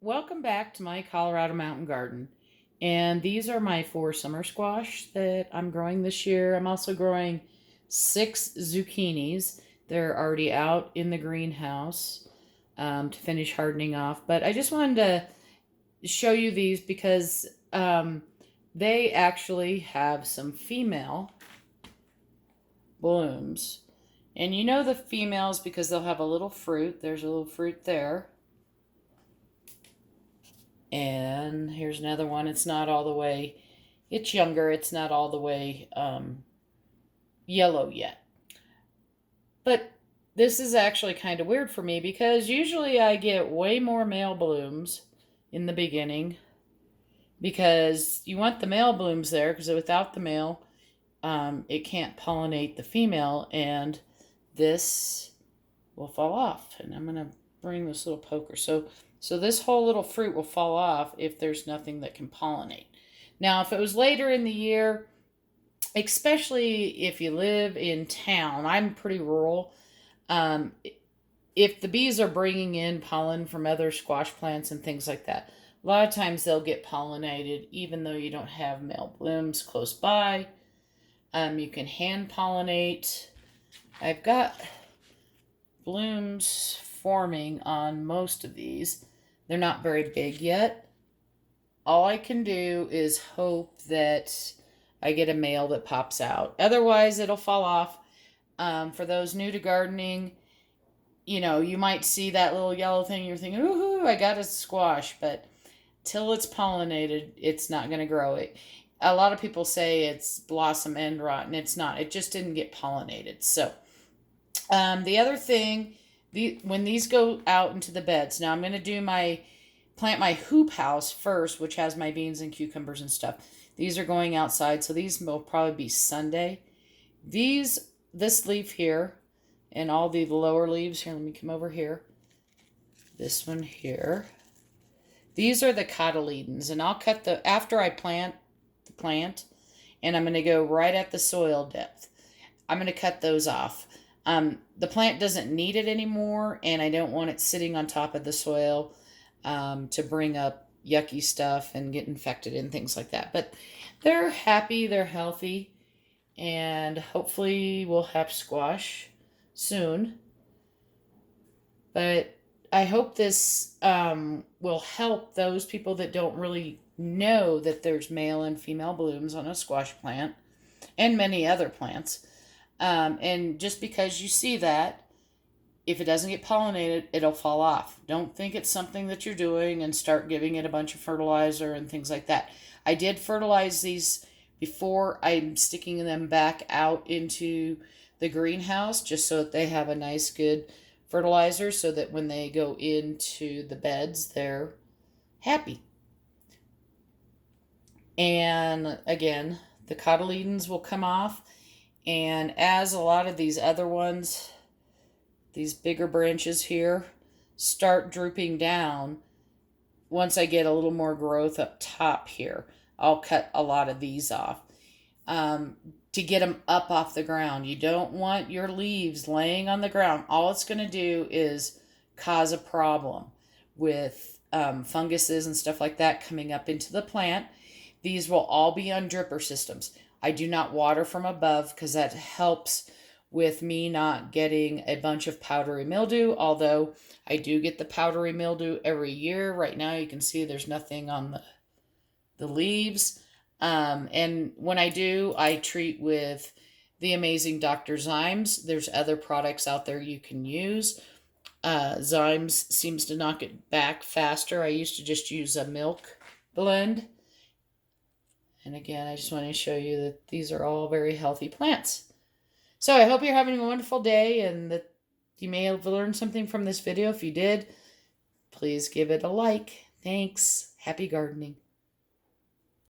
Welcome back to my Colorado mountain garden. And these are my 4 summer squash that I'm growing this year. I'm also growing 6 zucchinis. They're already out in the greenhouse to finish hardening off. But I just wanted to show you these because they actually have some female blooms. And you know the females because they'll have a little fruit. There's a little fruit there. And here's another one. It's not all the way, it's younger. It's not all the way yellow yet. But this is actually kind of weird for me because usually I get way more male blooms in the beginning because you want the male blooms there because without the male, it can't pollinate the female and this will fall off. And I'm going to bring this little poker. So this whole little fruit will fall off if there's nothing that can pollinate. Now, if it was later in the year, especially if you live in town, I'm pretty rural. If the bees are bringing in pollen from other squash plants and things like that, a lot of times they'll get pollinated even though you don't have male blooms close by. You can hand pollinate. I've got blooms forming on most of these. They're not very big yet. All I can do is hope that I get a male that pops out. Otherwise, it'll fall off. For those new to gardening, you know, you might see that little yellow thing. You're thinking, ooh, I got a squash. But till it's pollinated, it's not going to grow. A lot of people say it's blossom end rot, and it's not. It just didn't get pollinated. So the other thing, when these go out into the beds, now I'm going to plant my hoop house first, which has my beans and cucumbers and stuff. These are going outside, so these will probably be Sunday. This leaf here, and all the lower leaves here, let me come over here. This one here. These are the cotyledons, and I'll cut after I plant the plant, and I'm going to go right at the soil depth. I'm going to cut those off. The plant doesn't need it anymore, and I don't want it sitting on top of the soil to bring up yucky stuff and get infected and things like that. But they're happy, they're healthy, and hopefully we'll have squash soon. But I hope this will help those people that don't really know that there's male and female blooms on a squash plant and many other plants. And just because you see that, if it doesn't get pollinated, it'll fall off. Don't think it's something that you're doing and start giving it a bunch of fertilizer and things like that. I did fertilize these before I'm sticking them back out into the greenhouse just so that they have a nice, good fertilizer so that when they go into the beds, they're happy. And again, the cotyledons will come off. And as a lot of these other ones, these bigger branches here, start drooping down, once I get a little more growth up top here, I'll cut a lot of these off to get them up off the ground. You don't want your leaves laying on the ground. All it's going to do is cause a problem with funguses and stuff like that coming up into the plant. These will all be on dripper systems. I do not water from above because that helps with me not getting a bunch of powdery mildew, although I do get the powdery mildew every year. Right now you can see there's nothing on the leaves. And when I do, I treat with the amazing Dr. Zymes. There's other products out there you can use. Zymes seems to knock it back faster. I used to just use a milk blend. And again, I just want to show you that these are all very healthy plants. So I hope you're having a wonderful day and that you may have learned something from this video. If you did, please give it a like. Thanks. Happy gardening.